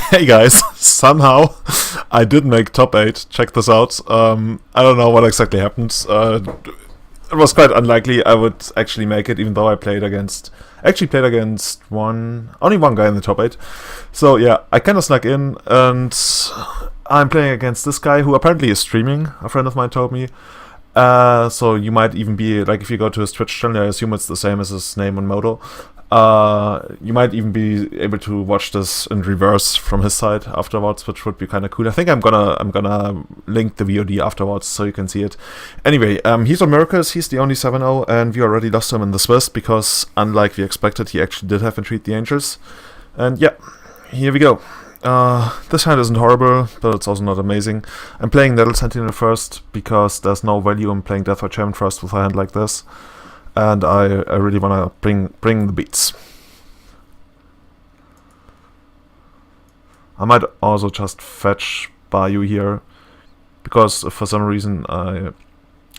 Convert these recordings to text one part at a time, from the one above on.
Hey guys, somehow I did make top 8. Check this out. I don't know what exactly happened. It was quite unlikely I would actually make it, even though I actually played against only one guy in the top 8. So yeah, I kind of snuck in, and I'm playing against this guy who apparently is streaming. A friend of mine told me. So you might even be, like, if you go to his Twitch channel, I assume it's the same as his name on Modo. You might even be able to watch this in reverse from his side afterwards, which would be kind of cool. I think I'm gonna link the VOD afterwards so you can see it. Anyway, he's on Miracles. He's the only 7-0, and we already lost him in the Swiss because, unlike we expected, he actually did have Entreat the Angels. And yeah, here we go. This hand isn't horrible, but it's also not amazing. I'm playing Nettle Sentinel first because there's no value in playing Death or Chairman first with a hand like this. And I really want to bring the beats. I might also just fetch Bayou here, because if for some reason I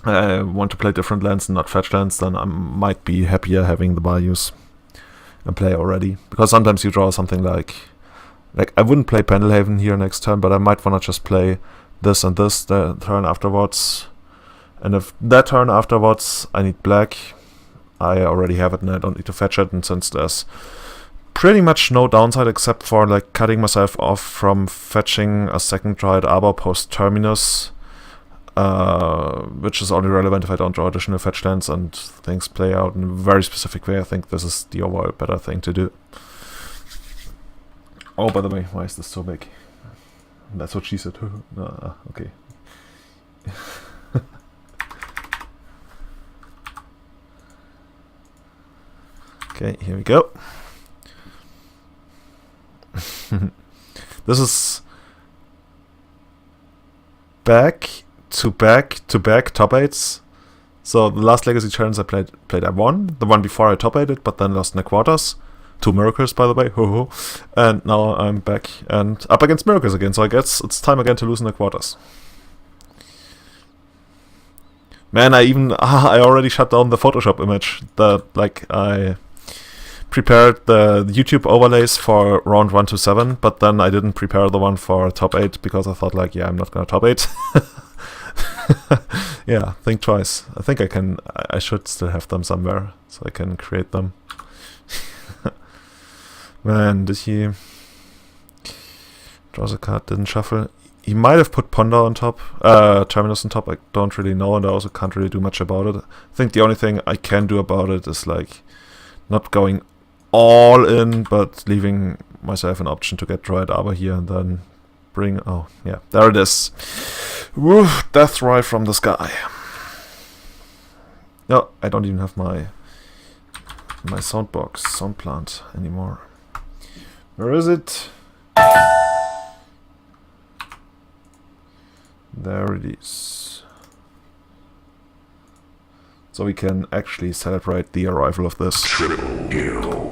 want to play different lands and not fetch lands, then I might be happier having the Bayous in play already. Because sometimes you draw something like I wouldn't play Pendelhaven here next turn, but I might want to just play this and this the turn afterwards. And if that turn afterwards I need black, I already have it and I don't need to fetch it, and since there's pretty much no downside except for like cutting myself off from fetching a second Dryad Arbor post Terminus, which is only relevant if I don't draw additional fetch lands and things play out in a very specific way, I think this is the overall better thing to do. Oh, by the way, why is this so big? That's what she said. Okay. Okay, here we go. This is back to back top 8s. So the last Legacy Challenge I played I won. The one before I top 8'd, but then lost in the quarters. 2 Miracles, by the way. Ho ho. And now I'm back and up against Miracles again. So I guess it's time again to lose in the quarters. Man, I already shut down the Photoshop image that I prepared the YouTube overlays for round 1 to 7, but then I didn't prepare the one for top 8 because I thought I'm not gonna top 8. Yeah, think twice. I think I should still have them somewhere so I can create them. Man, did he draws a card, didn't shuffle. He might have put Ponder on top, Terminus on top, I don't really know, and I also can't really do much about it. I think the only thing I can do about it is not going all in, but leaving myself an option to get Dryad Arbor here and then bring... Oh, yeah, there it is. Woo, death right from the sky. No, I don't even have my sound plant anymore. Where is it? There it is. So we can actually celebrate the arrival of this. Triple kill.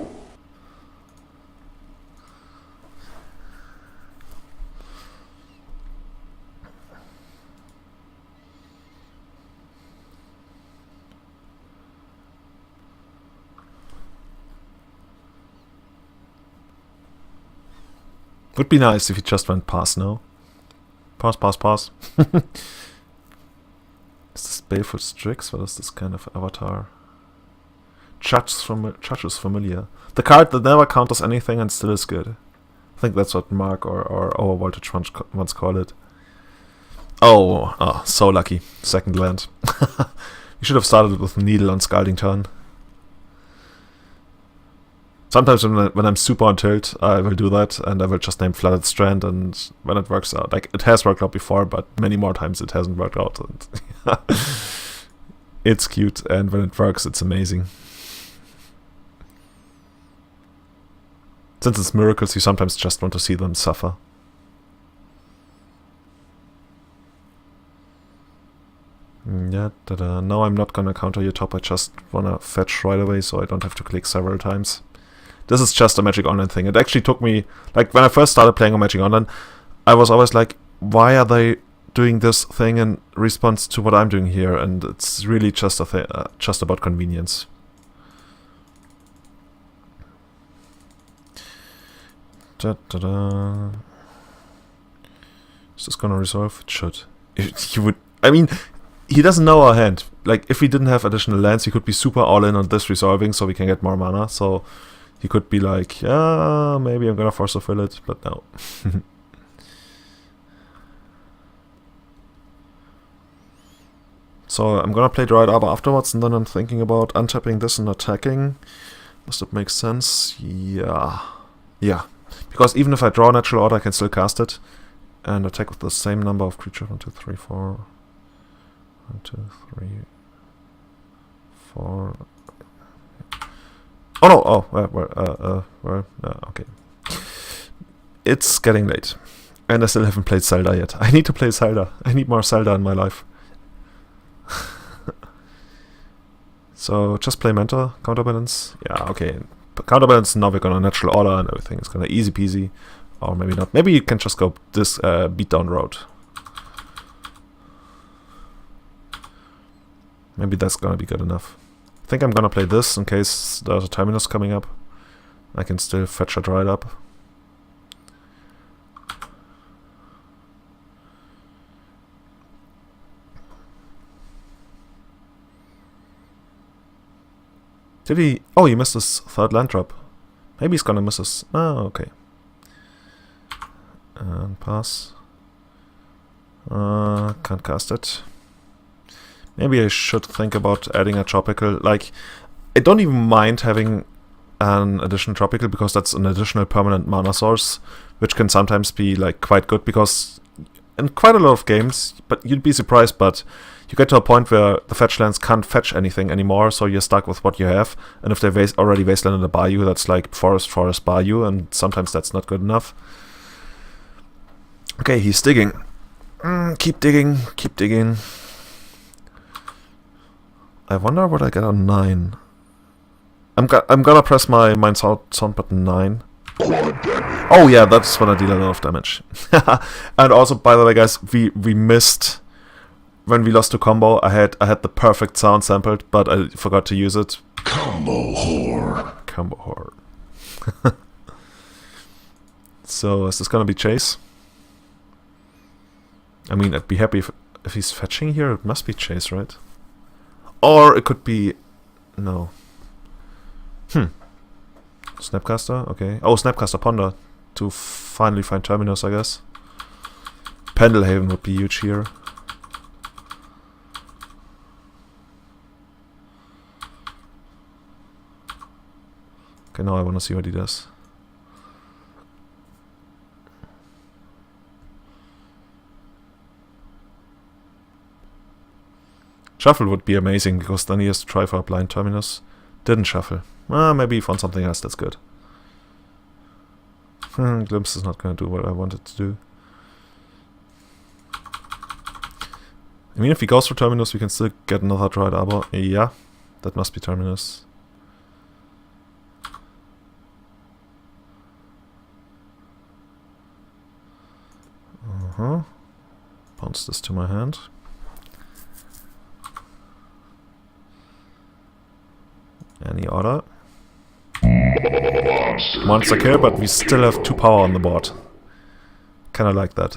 Would be nice if he just went pass now. Pass. Is this Baleful Strix? What is this kind of avatar? Judge is familiar. The card that never counters anything and still is good. I think that's what Mark or Overvoltage once called it. Oh, so lucky. Second land. You should have started with Needle on Scalding turn. Sometimes when I'm super on tilt, I will do that, and I will just name Flooded Strand, and when it works out, it has worked out before, but many more times it hasn't worked out. And it's cute, and when it works, it's amazing. Since it's Miracles, you sometimes just want to see them suffer. Yeah, now I'm not gonna counter your top, I just wanna fetch right away, so I don't have to click several times. This is just a Magic Online thing. It actually took me, when I first started playing on Magic Online, I was always like, why are they doing this thing in response to what I'm doing here? And it's really just just about convenience. Da-da-da. Is this gonna resolve? It should. He would. I mean, he doesn't know our hand. Like, if we didn't have additional lands, he could be super all in on this resolving, so we can get more mana. So he could be like, yeah, maybe I'm gonna force a fill it, but no. So I'm gonna play Dried Arbor afterwards, and then I'm thinking about untapping this and attacking. Does that make sense? Yeah. Yeah. Because even if I draw a natural order, I can still cast it. And attack with the same number of creatures. 1, 2, 3, 4. 1, 2, 3, 4. Oh no! Oh, okay. It's getting late. And I still haven't played Zelda yet. I need to play Zelda. I need more Zelda in my life. So just play Mentor, counterbalance. Yeah, okay. Counterbalance, now we're gonna natural order and everything is gonna easy peasy. Or maybe not. Maybe you can just go this beatdown road. Maybe that's gonna be good enough. I think I'm gonna play this in case there's a Terminus coming up. I can still fetch a Dried up. Did he? Oh, he missed his third land drop. Maybe he's gonna miss his. Oh, okay. And pass. Can't cast it. Maybe I should think about adding a tropical. Like, I don't even mind having an additional tropical because that's an additional permanent mana source, which can sometimes be like quite good because in quite a lot of games, but you'd be surprised, but you get to a point where the fetch lands can't fetch anything anymore, so you're stuck with what you have. And if they already wasteland in a bayou, that's like forest, bayou, and sometimes that's not good enough. Okay, he's digging. Keep digging, keep digging. I wonder what I get on 9. I'm gonna press my Mind Sound button 9. Oh yeah, that's when I deal a lot of damage. And also, by the way, guys, we missed when we lost to combo. I had the perfect sound sampled, but I forgot to use it. Combo whore. Combo whore. So is this gonna be chase? I mean, I'd be happy if he's fetching here. It must be chase, right? Or it could be no. Snapcaster, okay. Oh, Snapcaster Ponder to finally find Terminus, I guess. Pendelhaven would be huge here. Okay, now I want to see what he does. Shuffle would be amazing because then he has to try for a blind Terminus. Didn't shuffle. Maybe he found something else that's good. Glimpse is not going to do what I wanted to do. I mean, if he goes for Terminus, we can still get another Dried Arbor. Yeah, that must be Terminus. Bounce this to my hand. Any order? Monster kill, but we still have 2 power on the board. Kinda like that.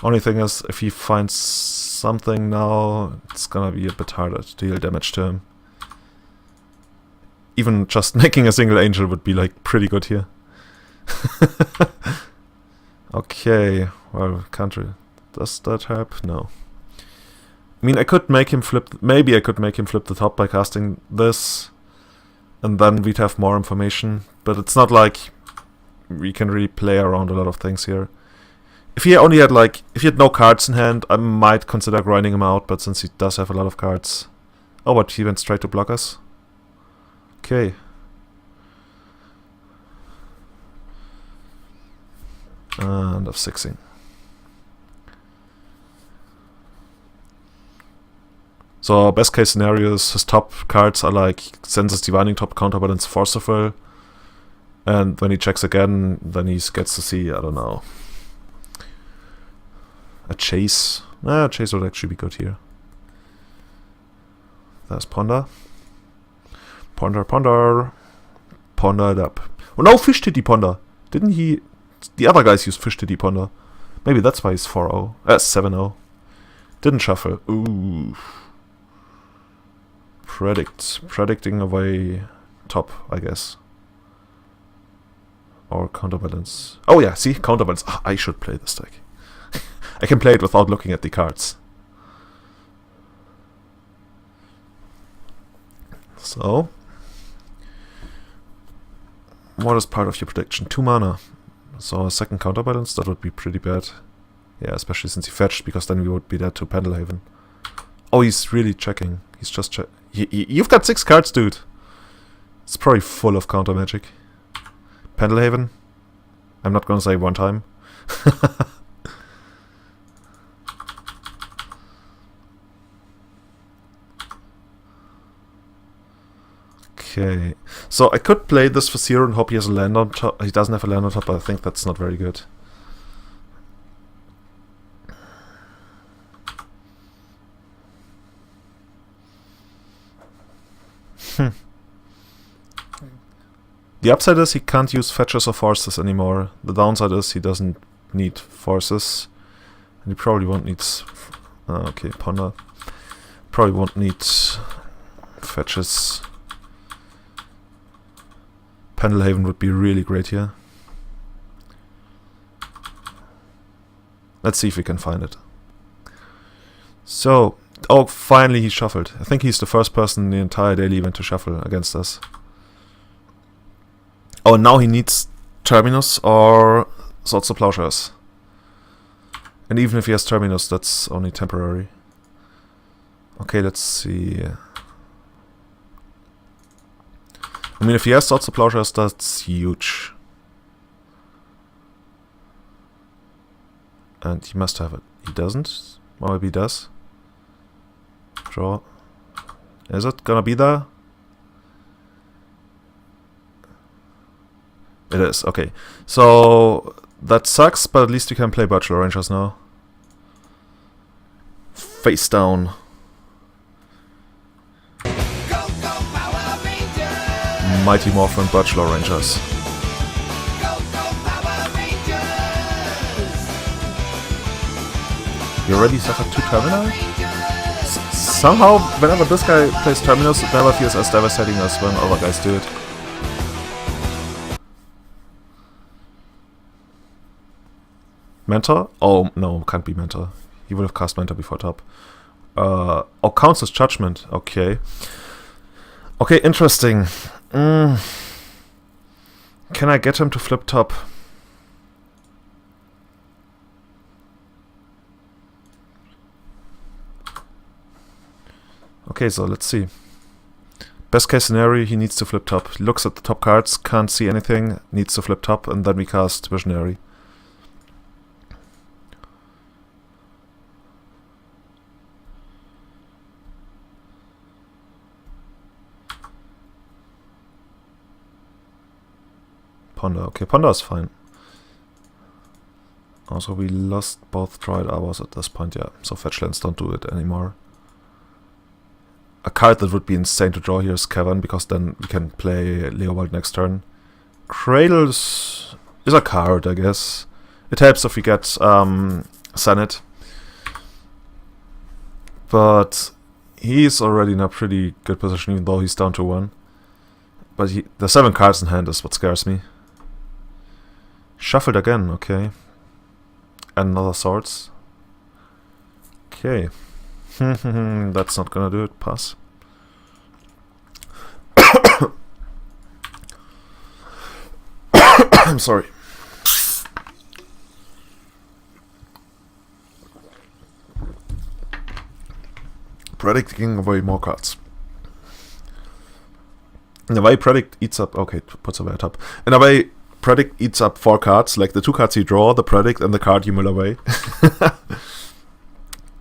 Only thing is, if he finds something now, it's gonna be a bit harder to deal damage to him. Even just making a single angel would be like pretty good here. Okay, well, country. Does that help? No. I mean, I could make him flip. Maybe I could make him flip the top by casting this, and then we'd have more information. But it's not like we can really play around a lot of things here. If he only had like, if he had no cards in hand, I might consider grinding him out. But since he does have a lot of cards, oh, but he went straight to block us. Okay. And of 6ing. So best case scenario is his top cards are like Senses Divining Top, Counterbalance, Forceful. And when he checks again, then he gets to see, I don't know, a Chase. Chase would actually be good here. There's Ponder. Ponder, Ponder. Ponder it up. Oh no, Fish Titty Ponder. Didn't he... The other guys used fish TD ponder. Maybe that's why he's 4-0. 7-0. Didn't shuffle. Ooh. Predicting away top, I guess. Or counterbalance. Oh yeah, see? Counterbalance. Ah, I should play this deck. I can play it without looking at the cards. So... What is part of your prediction? 2 mana. So a second counterbalance, that would be pretty bad. Yeah, especially since he fetched, because then we would be dead to Pendelhaven. Oh, he's really checking. He's just check. You've got 6 cards, dude. It's probably full of counter magic. Pendelhaven. I'm not gonna say one time. Okay, so I could play this for 0 and hope he has a land on top. He doesn't have a land on top, but I think that's not very good. The upside is he can't use fetches or forces anymore. The downside is he doesn't need forces. And he probably won't need... okay, ponder. Probably won't need fetches. Pendelhaven would be really great here. Let's see if we can find it. So, oh, finally he shuffled. I think he's the first person in the entire daily event to shuffle against us. Oh, now he needs Terminus or Swords to Plowshares. And even if he has Terminus, that's only temporary. Okay, let's see. I mean, if he has Swords to Plowshares, that's huge. And he must have it. He doesn't? Or maybe he does. Draw. Is it gonna be there? It is, okay. So, that sucks, but at least we can play Bachelor Rangers now. Face down. Mighty Morphin Bachelor Rangers. You already suffered 2 Terminal? Somehow, whenever this guy plays Terminus, it never feels as devastating as when other guys do it. Mentor? Oh, no, can't be Mentor. He would have cast Mentor before top. Oh, counts as Judgment. Okay. Okay, interesting. Can I get him to flip top? Okay, so let's see. Best case scenario, he needs to flip top. He looks at the top cards, can't see anything, needs to flip top, and then we cast Visionary. Ponder. Okay, Ponder is fine. Also, we lost both Droid Arbors at this point, yeah. So fetchlands don't do it anymore. A card that would be insane to draw here is Cavern, because then we can play Leovold next turn. Cradles is a card, I guess. It helps if we get Senate. But he's already in a pretty good position, even though he's down to 1. But the 7 cards in hand is what scares me. Shuffled again, okay. And another Swords. Okay. That's not gonna do it. Pass. I'm sorry. Predicting away more cards. In a way, Predict eats up... Okay, puts away a top. In a way, Predict eats up 4 cards, like the 2 cards you draw, the Predict, and the card you mill away.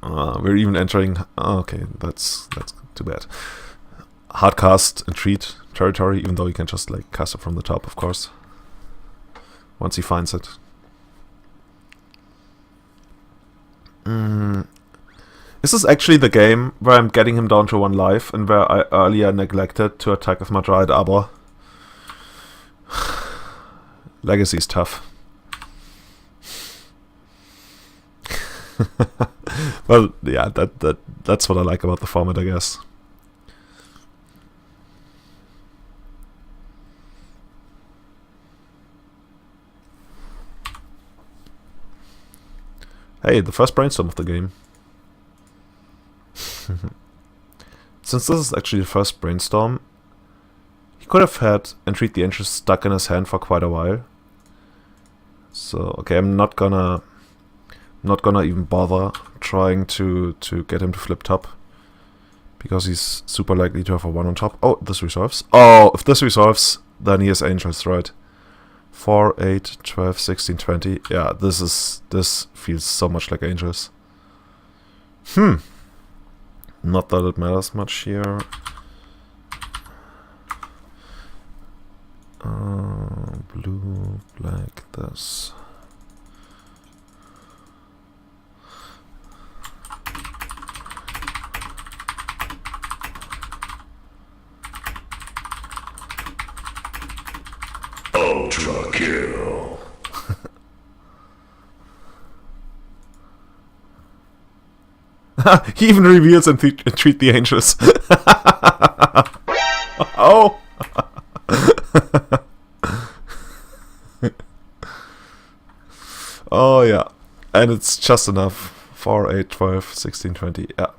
We're even entering... okay, that's too bad. Hardcast Entreat territory, even though you can just like cast it from the top, of course. Once he finds it. This is actually the game where I'm getting him down to 1 life, and where I earlier neglected to attack with my Droid Arbor. Legacy's tough. Well, yeah, that's what I like about the format, I guess. Hey, the first brainstorm of the game. Since this is actually the first brainstorm, he could have had Entreat the Ancients stuck in his hand for quite a while. So, okay, I'm not gonna even bother trying to get him to flip top, because he's super likely to have a 1 on top. Oh, this resolves. Oh, if this resolves, then he has Angels, right? 4, 8, 12, 16, 20. Yeah, this feels so much like Angels. Not that it matters much here. Blue, black, this. Ultra kill. He even reveals and treat the Angels. Oh! Oh yeah, and it's just enough. 4, 8, 12, 16, 20, yeah.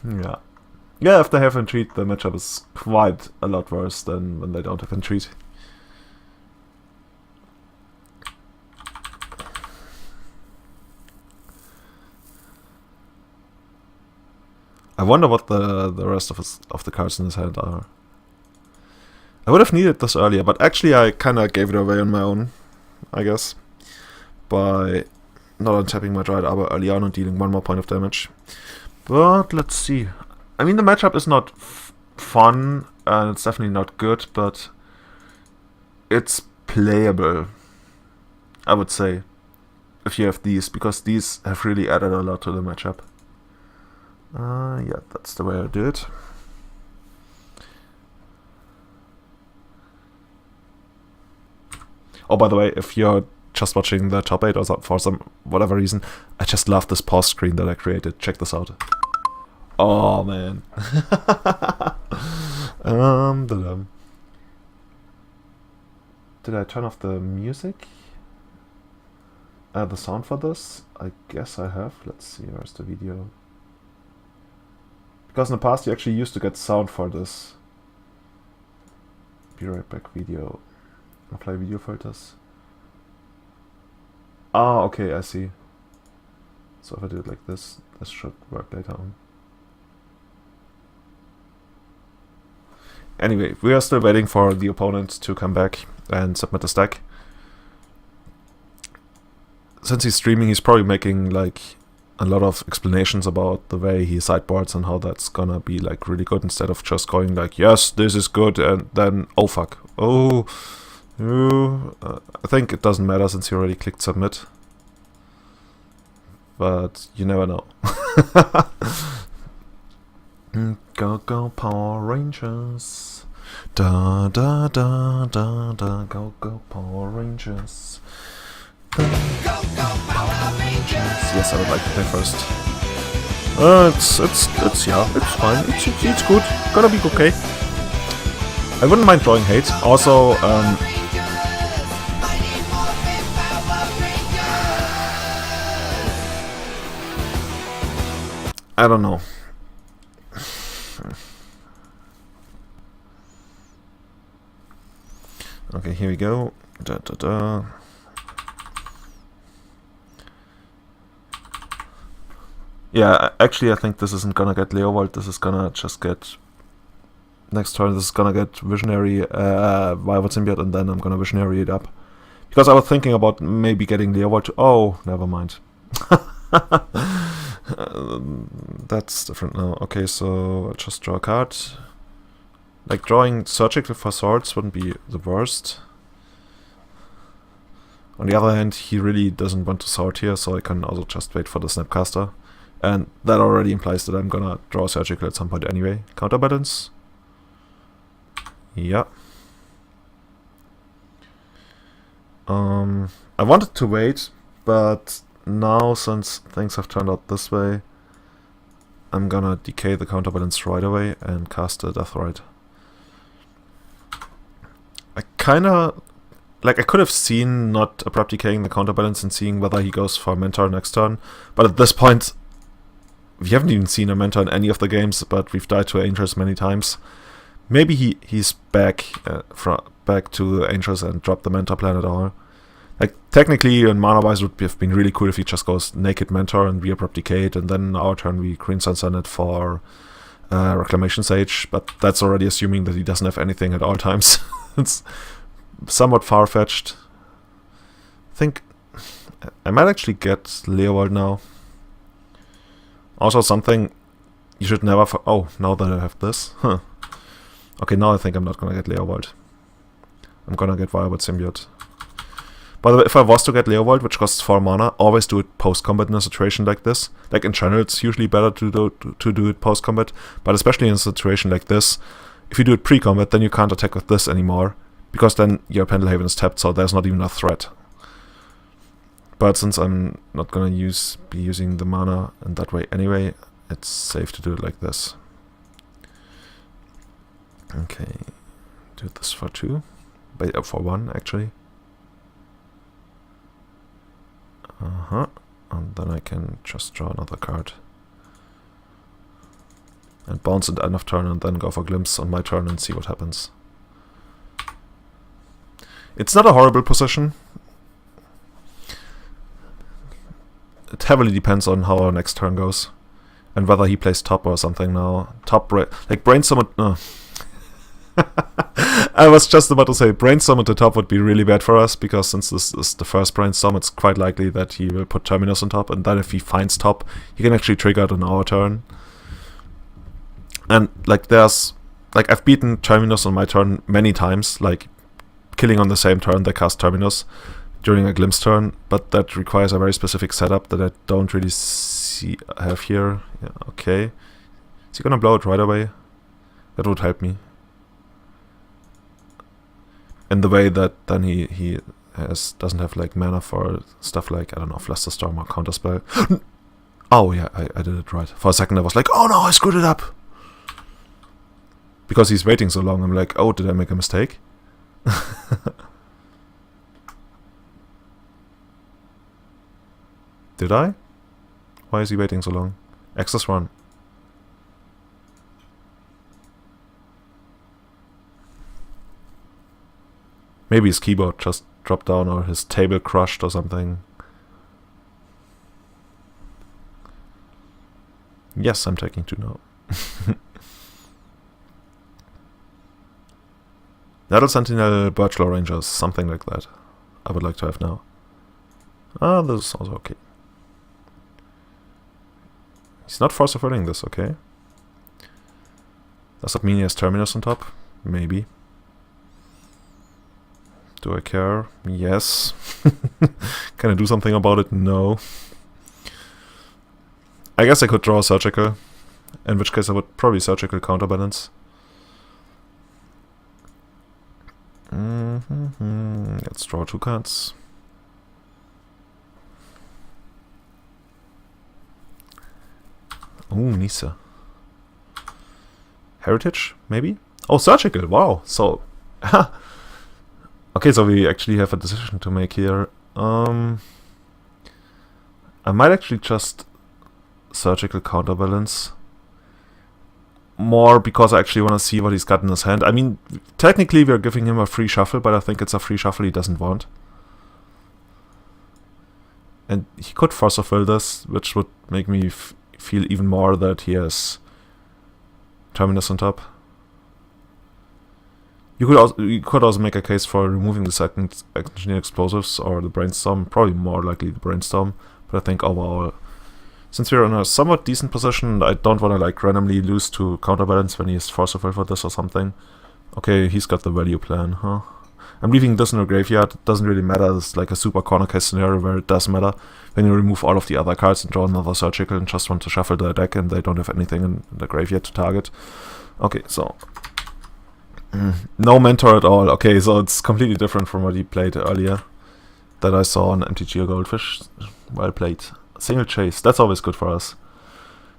Yeah. Yeah, if they have Entreat, the matchup is quite a lot worse than when they don't have Entreat. I wonder what the rest of the cards in his hand are. I would have needed this earlier, but actually I kinda gave it away on my own, I guess, by not untapping my Dryad Arbor early on and dealing 1 more point of damage. But let's see. I mean, the matchup is not fun, and it's definitely not good, but it's playable, I would say, if you have these, because these have really added a lot to the matchup. Yeah, that's the way I do it. Oh, by the way, if you're just watching the top 8 or for some whatever reason, I just love this pause screen that I created. Check this out. Oh man. Did I turn off the music? The sound for this? I guess I have. Let's see, where's the video? Because in the past you actually used to get sound for this. Be right back, video. Apply video filters. Ah, okay, I see. So if I do it like this, this should work later on. Anyway, we are still waiting for the opponent to come back and submit the stack. Since he's streaming, he's probably making like a lot of explanations about the way he sideboards and how that's gonna be like really good, instead of just going like, yes, this is good, and then, oh fuck, oh, I think it doesn't matter since he already clicked submit. But you never know. Go go Power Rangers, da da da da da, go go Power Rangers. Go go Power Rangers. Yes, I would like to play first. It's yeah, it's fine. It's good. Gonna be okay. I wouldn't mind drawing hate. Also, I don't know. Okay, here we go. Da da da. Yeah, actually I think this isn't gonna get Leovold, this is gonna just get... Next turn this is gonna get Visionary, Violet Symbiote, and then I'm gonna Visionary it up. Because I was thinking about maybe getting Leovold to... Oh, never mind. That's different now. Okay, so I'll just draw a card. Like, drawing Surgical for Swords wouldn't be the worst. On the other hand, he really doesn't want to sort here, so I can also just wait for the Snapcaster. And that already implies that I'm gonna draw Surgical at some point anyway. Counterbalance? Yeah. I wanted to wait, but now since things have turned out this way, I'm gonna decay the counterbalance right away and cast a Death Rite. I kinda... Like, I could have seen not abrupt decaying the counterbalance and seeing whether he goes for a Mentor next turn, but at this point, we haven't even seen a Mentor in any of the games, but we've died to Angels many times. Maybe he's back back to Angels and dropped the Mentor plan at all. Like, technically, and mana-wise, would have been really cool if he just goes Naked Mentor and we abrupt decayed, and then our turn we Green Sun Sun it for Reclamation Sage, but that's already assuming that he doesn't have anything at all times. It's somewhat far-fetched. I think I might actually get Leovold now. Also something you should never... Oh, now that I have this. Huh. Okay, now I think I'm not gonna get Leovold. I'm gonna get Viable Symbiote. By the way, if I was to get Leovold, which costs 4 mana, always do it post-combat in a situation like this. Like, in general, it's usually better to do it post-combat, but especially in a situation like this, if you do it pre-combat, then you can't attack with this anymore, because then your Pendlehaven is tapped, so there's not even a threat. But since I'm not gonna be using the mana in that way anyway, it's safe to do it like this. Okay, do this for 2, for 1 actually. And then I can just draw another card. And bounce at end of turn and then go for Glimpse on my turn and see what happens. It's not a horrible position. It heavily depends on how our next turn goes. And whether he plays top or something now. Top, like Brainstorm... I was just about to say, Brainstorm at the top would be really bad for us, because since this is the first Brainstorm, it's quite likely that he will put Terminus on top, and then if he finds top, he can actually trigger it on our turn. And, like, I've beaten Terminus on my turn many times, like, killing on the same turn they cast Terminus during a Glimpse turn, but that requires a very specific setup that I don't really have here. Yeah, okay. Is he gonna blow it right away? That would help me. In the way that then he doesn't have like mana for stuff like, I don't know, Flusterstorm or Counterspell. Oh yeah, I did it right. For a second I was like, oh no, I screwed it up! Because he's waiting so long, I'm like, oh, did I make a mistake? Did I? Why is he waiting so long? Access 1. Maybe his keyboard just dropped down or his table crushed or something. Yes, I'm taking 2 now. Nettle Sentinel, Birchlaw Rangers, something like that. I would like to have now. Ah, this is also okay. He's not force fulfilling this, okay. Does that mean he has Terminus on top? Maybe. Do I care? Yes. Can I do something about it? No. I guess I could draw a Surgical, in which case I would probably Surgical counterbalance. Let's draw 2 cards. Oh, Nisa. Heritage, maybe? Oh, Surgical, wow. So, okay, so we actually have a decision to make here. I might actually just Surgical counterbalance. More because I actually want to see what he's got in his hand. I mean, technically we're giving him a free shuffle, but I think it's a free shuffle he doesn't want. And he could force fulfill this, which would make me feel even more that he has Terminus on top. You could also make a case for removing the second Engineer Explosives or the Brainstorm, probably more likely the Brainstorm, but I think overall, since we're in a somewhat decent position, I don't want to like randomly lose to counterbalance when he is force fulfill for this or something. Okay, he's got the value plan, huh? I'm leaving this in the graveyard, it doesn't really matter, it's like a super corner case scenario where it does matter. When you remove all of the other cards and draw another Surgical and just want to shuffle the deck and they don't have anything in the graveyard to target. Okay, so No mentor at all. Okay, so it's completely different from what he played earlier. That I saw on MTG or Goldfish. Well played. Single chase. That's always good for us.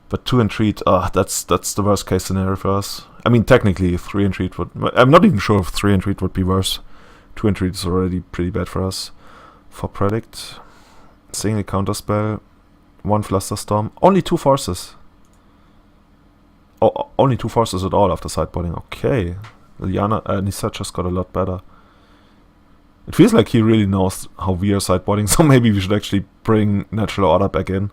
But 2 entreat. That's the worst case scenario for us. I mean, technically 3 entreat would. I'm not even sure if 3 entreat would be worse. 2 entreat is already pretty bad for us. For predict, single counterspell, 1 Flusterstorm. Only 2 forces. Oh, only 2 forces at all after sideboarding. Okay. Liliana, Nissa just got a lot better. It feels like he really knows how we are sideboarding, so maybe we should actually bring Natural Order back in.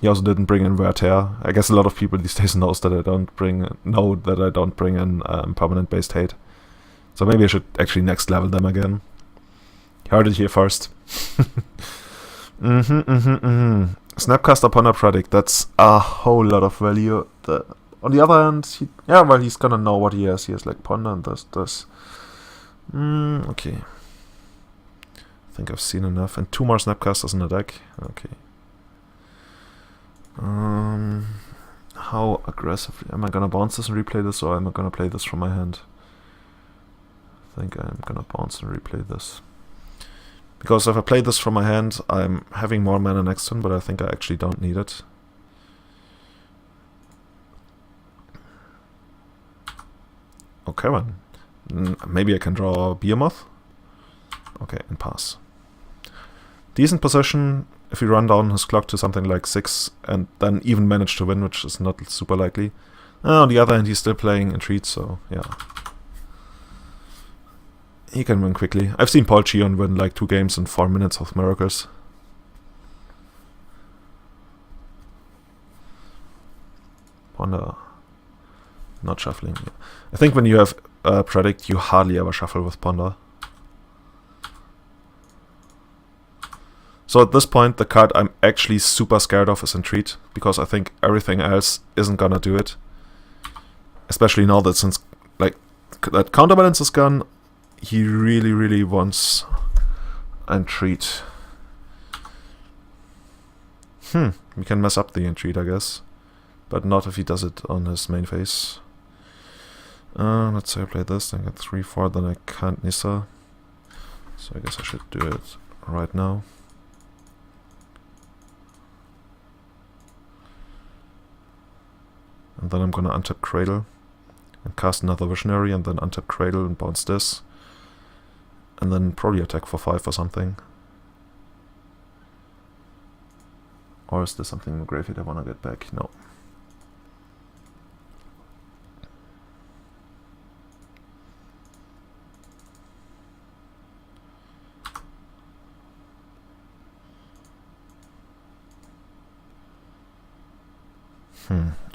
He also didn't bring in Wear Tear. I guess a lot of people these days know that I don't bring in permanent-based hate. So maybe I should actually next level them again. Heard it here first. Snapcaster Ponder Predict, that's a whole lot of value. On the other hand, he's gonna know what he has. He has like Ponder and this. Okay. I think I've seen enough. And 2 more Snapcasters in the deck. Okay. How aggressively? Am I gonna bounce this and replay this, or am I gonna play this from my hand? I think I'm gonna bounce and replay this. Because if I play this from my hand, I'm having more mana next turn, but I think I actually don't need it. Okay, then. Maybe I can draw Behemoth. Okay, and pass. Decent position if we run down his clock to something like 6 and then even manage to win, which is not super likely. On the other hand, he's still playing Entreat, so yeah. He can win quickly. I've seen Paul Cheon win like 2 games in 4 minutes with Miracles. Ponder. Not shuffling. I think when you have Predict, you hardly ever shuffle with Ponder. So at this point, the card I'm actually super scared of is Entreat, because I think everything else isn't gonna do it. Especially now that since like that counterbalance is gone, he really, really wants Entreat. We can mess up the Entreat, I guess. But not if he does it on his main phase. Let's say I play this, then I get 3-4, then I can't Nissa. So I guess I should do it right now. And then I'm gonna untap Cradle and cast another Visionary, and then untap Cradle and bounce this. And then probably attack for 5 or something. Or is there something in the graveyard I wanna get back? No.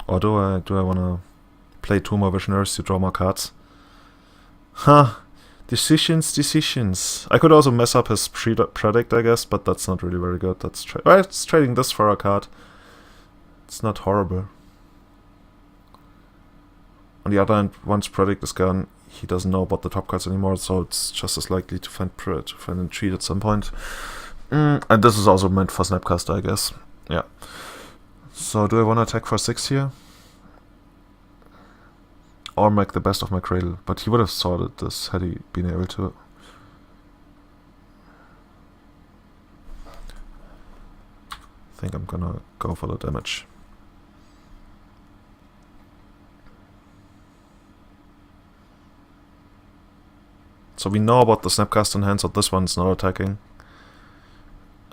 Or do I want to play 2 more Visionaries to draw more cards? Decisions. I could also mess up his Predict, I guess, but that's not really very good. That's it's trading this for a card. It's not horrible. On the other hand, once Predict is gone, he doesn't know about the top cards anymore, so it's just as likely to find Entreat at some point. And this is also meant for Snapcaster, I guess. Yeah. So do I want to attack for 6 here? Or make the best of my Cradle? But he would have sorted this had he been able to. I think I'm gonna go for the damage. So we know about the Snapcaster in hand, so this one's not attacking.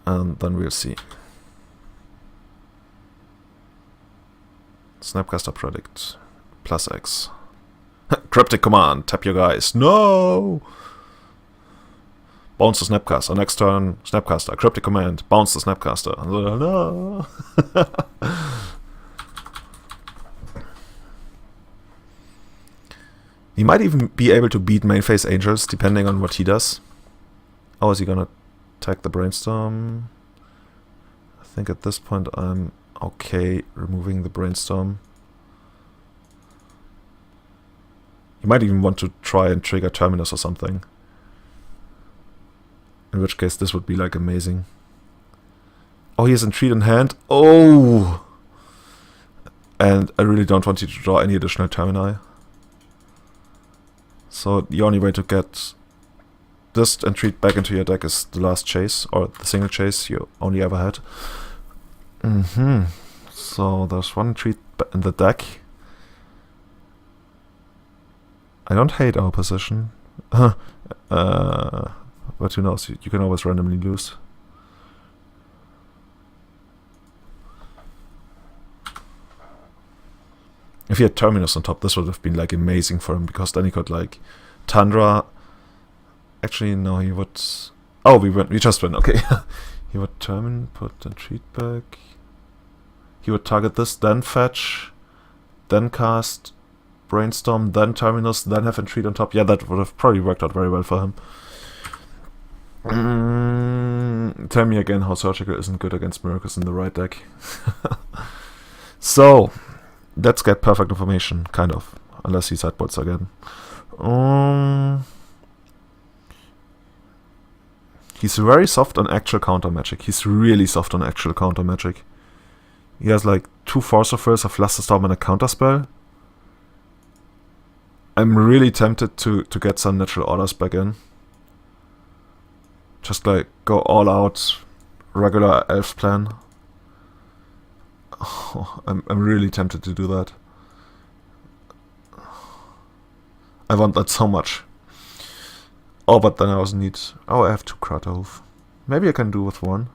And then we'll see. Snapcaster Predict. Plus X. Cryptic Command. Tap your guys. No! Bounce the Snapcaster. Next turn, Snapcaster. Cryptic Command. Bounce the Snapcaster. No! He might even be able to beat main phase Angels, depending on what he does. Oh, is he gonna attack the Brainstorm? I think at this point I'm okay removing the Brainstorm. He might even want to try and trigger Terminus or something. In which case this would be like amazing. Oh, he has Entreat in hand. Oh! And I really don't want you to draw any additional Termini. So the only way to get this entreat back into your deck is the last chase, or the single chase you only ever had. So there's one entreat in the deck. I don't hate our position. But who knows, you can always randomly lose. If he had Terminus on top, this would have been like amazing for him, because then he could like Tundra. Actually, no, he would. Oh, we just went. Okay, he would put entreat back. He would target this, then fetch, then cast Brainstorm, then Terminus, then have entreat on top. Yeah, that would have probably worked out very well for him. Tell me again how Surgical isn't good against Miracles in the right deck. So, let's get perfect information, kind of. Unless he sideboards again. He's very soft on actual counter magic. He's really soft on actual counter magic. He has like 2 Force of Wills, a Flusterstorm, and a counter spell. I'm really tempted to get some natural orders back in. Just like go all out regular elf plan. Oh, I'm really tempted to do that. I want that so much. Oh, but then I also need... Oh, I have 2 Kratov. Maybe I can do with 1.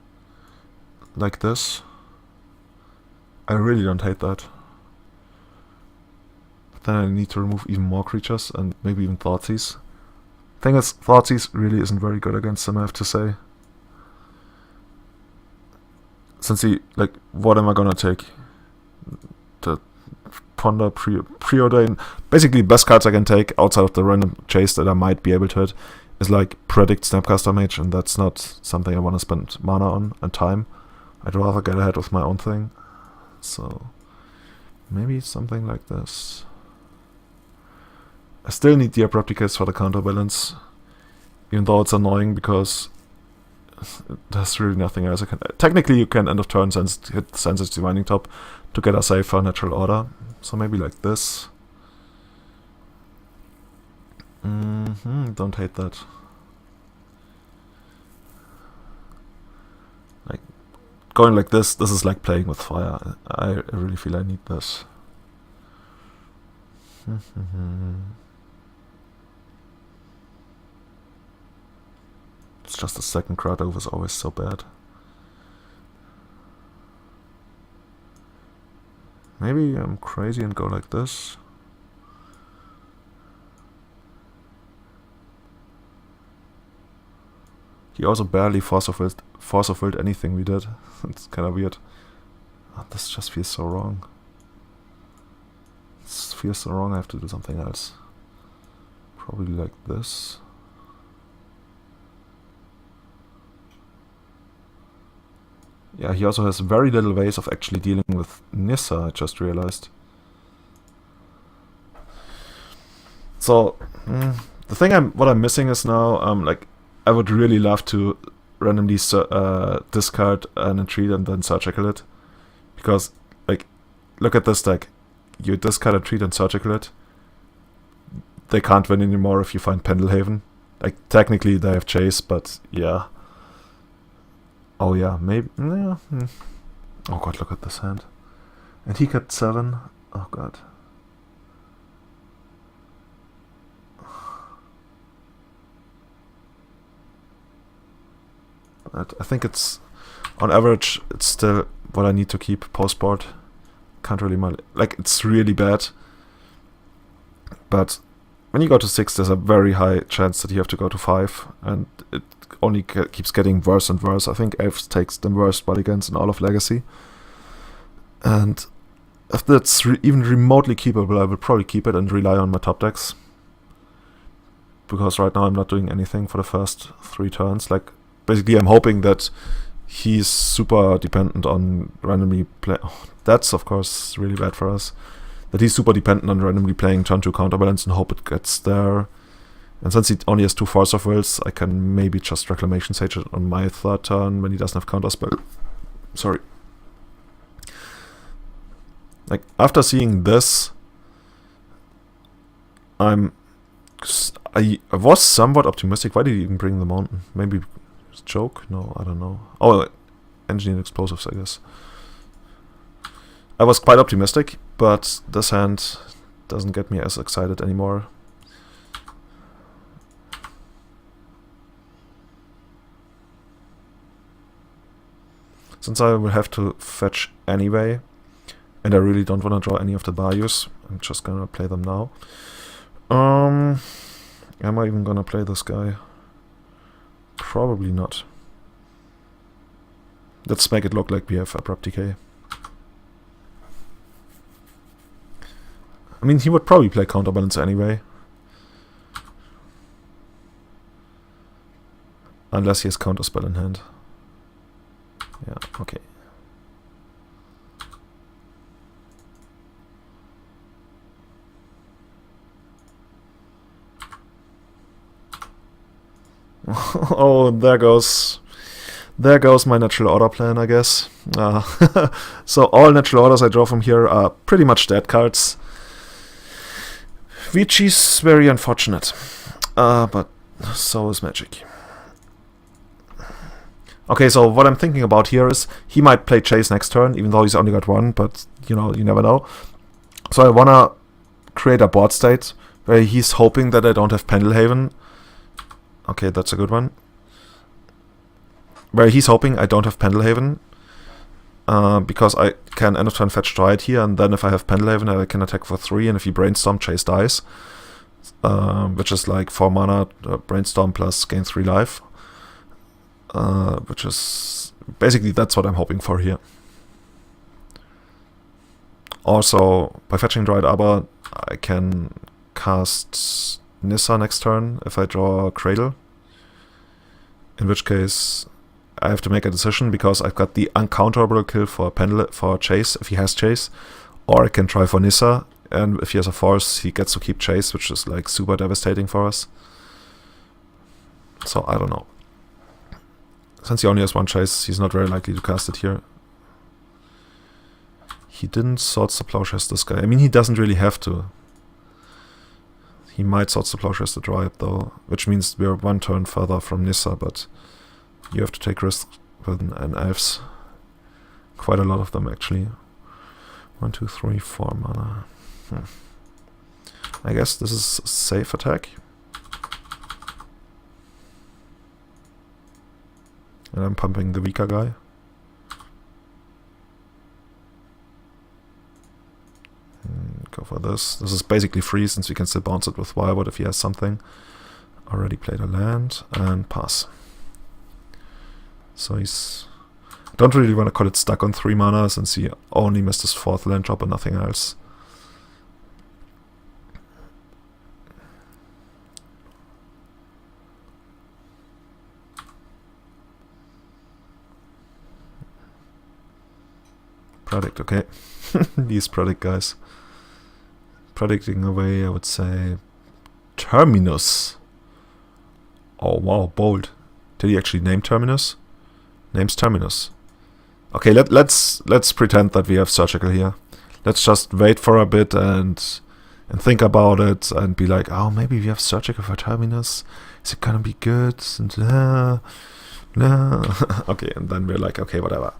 Like this. I really don't hate that. But then I need to remove even more creatures, and maybe even Thoughtseize. Thing is, Thoughtseize really isn't very good against him, I have to say. Since he, like, what am I gonna take? The Ponder, Preordain. Basically, best cards I can take outside of the random chase that I might be able to hit is like Predict Snapcaster Mage, and that's not something I want to spend mana on and time. I'd rather get ahead with my own thing. So, maybe something like this. I still need the Abrupt Decays for the counterbalance, even though it's annoying because there's really nothing else I can... Technically you can end of turn hit Sense's Divining Top to get a safer natural order, so maybe like this. Don't hate that. Like, going like this is like playing with fire. I really feel I need this. It's just the second Kratov is always so bad. Maybe I'm crazy and go like this. He also barely force of willed anything we did. It's kind of weird. Oh, this just feels so wrong. This feels so wrong, I have to do something else. Probably like this. Yeah, he also has very little ways of actually dealing with Nissa, I just realized. So, the thing what I'm missing is now, like, I would really love to randomly discard an Entreat and then Surgical it. Because, like, look at this deck. You discard a Entreat and Surgical it. They can't win anymore if you find Pendelhaven. Like, technically they have Chase, but yeah. Oh yeah, maybe... Yeah. Oh god, look at this hand. And he got 7. Oh god. I think it's... On average, it's still what I need to keep post-board. Can't really... Like, it's really bad. But when you go to 6, there's a very high chance that you have to go to 5. And it only keeps getting worse and worse. I think Elves takes the worst mulligans in all of Legacy. And if that's even remotely keepable, I will probably keep it and rely on my top decks. Because right now I'm not doing anything for the first 3 turns. Like, basically I'm hoping that he's super dependent on randomly play. Oh, that's of course really bad for us. That he's super dependent on randomly playing turn 2 counterbalance and hope it gets there. And since he only has 2 Force of Wills, I can maybe just Reclamation Sage it on my 3rd turn when he doesn't have counterspell. Sorry. Like, after seeing this, I'm I was somewhat optimistic. Why did he even bring the mountain? Maybe joke? No, I don't know. Oh, engineered explosives, I guess. I was quite optimistic, but this hand doesn't get me as excited anymore. Since I will have to fetch anyway, and I really don't want to draw any of the bayous, I'm just gonna play them now. Am I even gonna play this guy? Probably not. Let's make it look like we have abrupt decay. I mean, he would probably play counterbalance anyway. Unless he has counterspell in hand. Yeah, okay. Oh, there goes my natural order plan, I guess. So all natural orders I draw from here are pretty much dead cards, which is very unfortunate. But so is Magic. Okay, so what I'm thinking about here is he might play Chase next turn, even though he's only got one, but you know, you never know. So I wanna create a board state where he's hoping that I don't have Pendelhaven. Okay, that's a good one. Where he's hoping I don't have Pendelhaven, because I can end of turn fetch Dryad here, and then if I have Pendelhaven, I can attack for 3, and if he Brainstorm, Chase dies. Which is like 4 mana, Brainstorm plus gain 3 life. Which is basically, that's what I'm hoping for here. Also, by fetching Dryad Arbor, I can cast Nissa next turn if I draw Cradle. In which case, I have to make a decision because I've got the uncounterable kill for Chase if he has Chase, or I can try for Nissa, and if he has a force, he gets to keep Chase, which is like super devastating for us. So I don't know. Since he only has one Chase, he's not very likely to cast it here. He didn't Swords to Plowshares this guy. I mean, he doesn't really have to. He might Swords to Plowshares the Dryad though, which means we're one turn further from Nissa, but you have to take risks with an Elves. Quite a lot of them actually. 1, 2, 3, 4 mana. I guess this is a safe attack. And I'm pumping the weaker guy. Go for this. This is basically free since we can still bounce it with Wirewood if he has something. Already played a land and pass. So he's... don't really want to call it stuck on 3 mana since he only missed his 4th land drop and nothing else. Predict, okay. These predict guys. Predicting away, I would say Terminus. Oh wow, bold. Did he actually name Terminus? Names Terminus. Okay, let's pretend that we have Surgical here. Let's just wait for a bit and think about it and be like, oh, maybe we have Surgical for Terminus. Is it gonna be good? And okay, and then we're like, okay, whatever.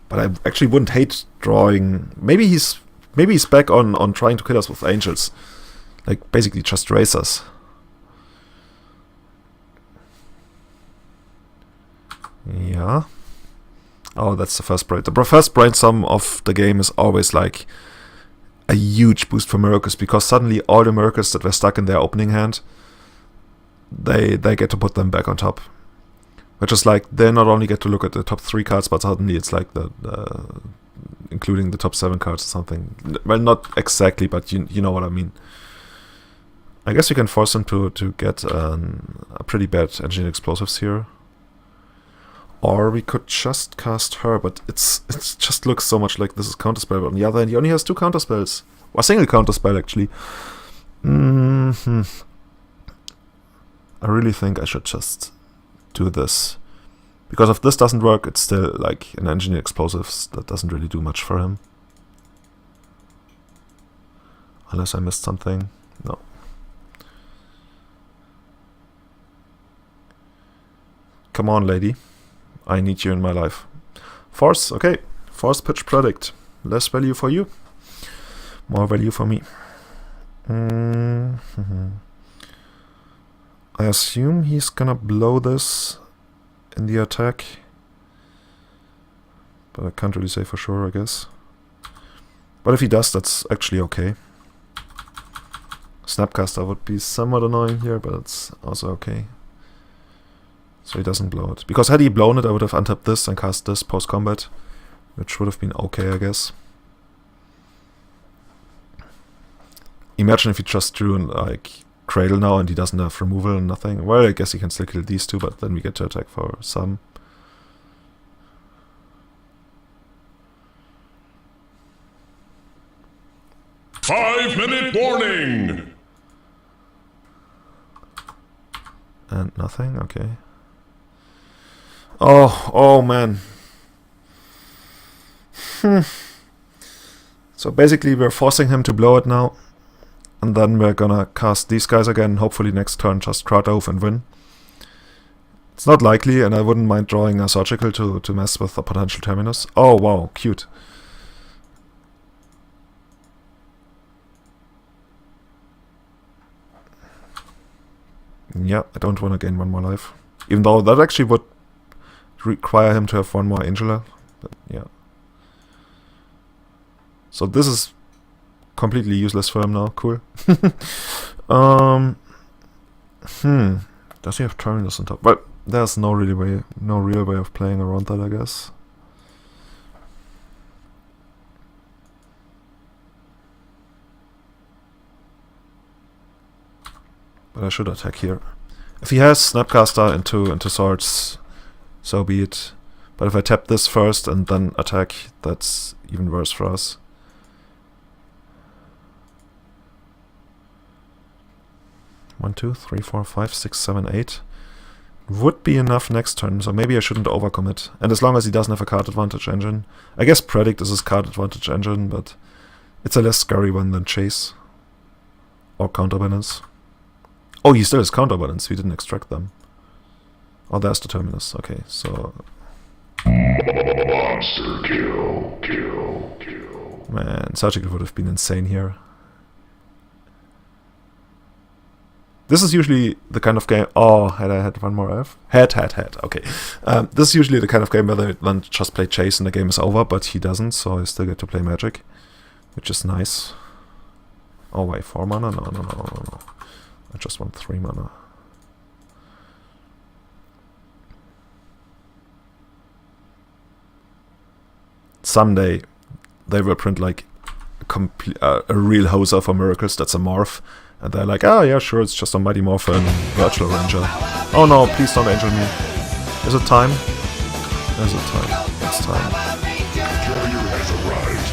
But I actually wouldn't hate drawing. Maybe he's back on trying to kill us with angels, like basically just race us. Yeah. Oh, that's the first brain. The first brainstorm of the game is always like a huge boost for miracles, because suddenly all the miracles that were stuck in their opening hand, they get to put them back on top. Which is like, they not only get to look at the top 3 cards, but suddenly it's like the including the top 7 cards or something. Well, not exactly, but you know what I mean. I guess you can force them to get a pretty bad engineered explosives here. Or we could just cast her, but it just looks so much like this is counterspell. But on the other hand, he only has 2 counterspells. Or a single counterspell, actually. I really think I should just do this. Because if this doesn't work, it's still like an engineered explosives that doesn't really do much for him. Unless I missed something. No. Come on, lady. I need you in my life. Force, okay. Force pitch predict. Less value for you. More value for me. I assume he's gonna blow this in the attack. But I can't really say for sure, I guess. But if he does, that's actually okay. Snapcaster would be somewhat annoying here, but it's also okay. So he doesn't blow it. Because had he blown it, I would have untapped this and cast this post-combat. Which would have been okay, I guess. Imagine if he just drew like Cradle now and he doesn't have removal and nothing. Well, I guess he can still kill these two, but then we get to attack for some. Five-minute warning! And nothing, okay. Oh man. So basically we're forcing him to blow it now. And then we're gonna cast these guys again, hopefully next turn just crowd off and win. It's not likely, and I wouldn't mind drawing a Surgical to mess with a potential Terminus. Oh wow, cute. Yeah, I don't want to gain one more life. Even though that actually would require him to have one more Angular. But yeah. So this is completely useless for him now. Cool. Does he have Terminus on top? Well, there's no real way of playing around that, I guess. But I should attack here. If he has Snapcaster into swords, so be it. But if I tap this first and then attack, that's even worse for us. One, two, three, four, five, six, seven, eight. Would be enough next turn, so maybe I shouldn't overcommit. And as long as he doesn't have a card advantage engine. I guess Predict is his card advantage engine, but it's a less scary one than Chase. Or Counterbalance. Oh, he still has Counterbalance, we didn't extract them. Oh, there's the Terminus, okay, so... Monster kill. Man, Surgical would have been insane here. This is usually the kind of game... Oh, had I had one more elf? Had. Okay. This is usually the kind of game where they then just play Chase and the game is over, but he doesn't, so I still get to play Magic. Which is nice. Oh, wait, 4 mana? No. I just want 3 mana. Someday, they will print like a real hoser for Miracles that's a morph. And they're like, ah, yeah, sure, it's just a Mighty Morphin Virtual Ranger. Oh no, please don't angel me. Is it time? Is it time? It's time. Carrier has arrived.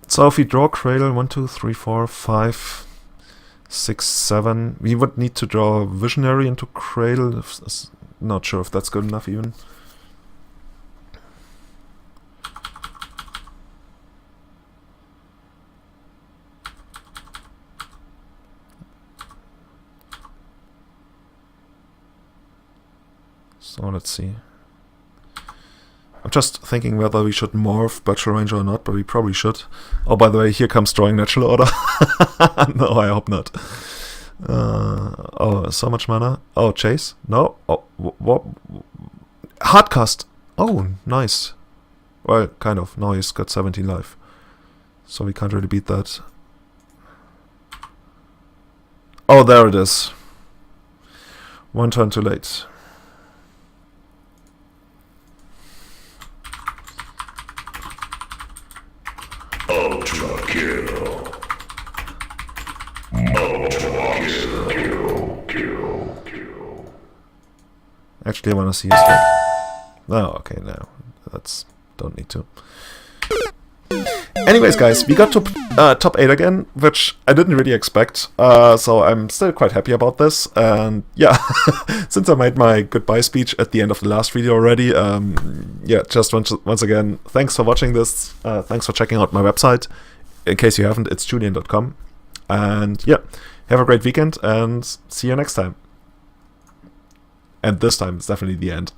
So if we draw Cradle, 1, 2, 3, 4, 5, 6, 7. We would need to draw Visionary into Cradle. Not sure if that's good enough even. So let's see. I'm just thinking whether we should morph Virtual Ranger or not, but we probably should. Oh, by the way, here comes drawing Natural Order. No, I hope not. Oh, so much mana. Oh, Chase? No? Oh, what? Hardcast! Oh, nice. Well, kind of. Now he's got 17 life. So we can't really beat that. Oh, there it is. 1 turn too late. Ultra kill. Kill. Actually, I want to see his deck. Oh, okay, no. Don't need to. Anyways, guys, we got to top 8 again, which I didn't really expect, so I'm still quite happy about this. And yeah, since I made my goodbye speech at the end of the last video already, yeah, just once again, thanks for watching this, thanks for checking out my website. In case you haven't, it's julian.com. And yeah, have a great weekend, and see you next time. And this time, it's definitely the end.